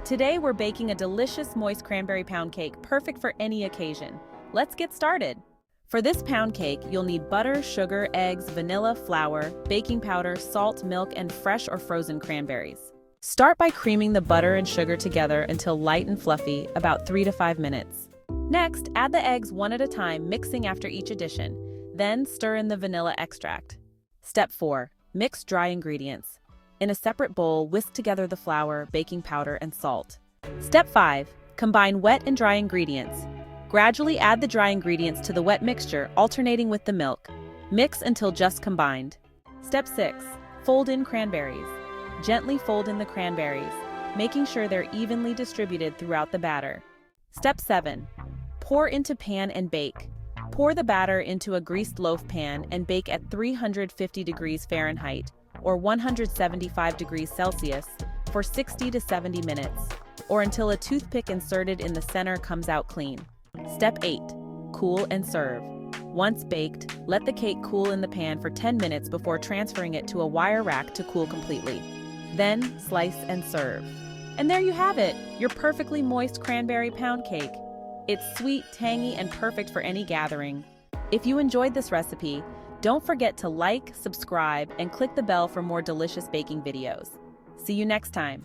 Today we're baking a delicious moist cranberry pound cake perfect for any occasion. Let's get started. For this pound cake, you'll need butter, sugar, eggs, vanilla, flour, baking powder, salt, milk, and fresh or frozen cranberries. Start by creaming the butter and sugar together until light and fluffy, about 3 to 5 minutes. Next, add the eggs one at a time, mixing after each addition. Then stir in the vanilla extract. Step 4. Mix dry ingredients. In a separate bowl, whisk together the flour, baking powder, and salt. Step 5. Combine wet and dry ingredients. Gradually add the dry ingredients to the wet mixture, alternating with the milk. Mix until just combined. Step 6. Fold in cranberries. Gently fold in the cranberries, making sure they're evenly distributed throughout the batter. Step 7. Pour into pan and bake. Pour the batter into a greased loaf pan and bake at 350 degrees Fahrenheit or 175 degrees Celsius for 60 to 70 minutes, or until a toothpick inserted in the center comes out clean. Step 8. Cool and serve. Once baked, let the cake cool in the pan for 10 minutes before transferring it to a wire rack to cool completely. Then slice and serve. And there you have it, your perfectly moist cranberry pound cake. It's sweet, tangy, and perfect for any gathering. If you enjoyed this recipe, don't forget to like, subscribe, and click the bell for more delicious baking videos. See you next time.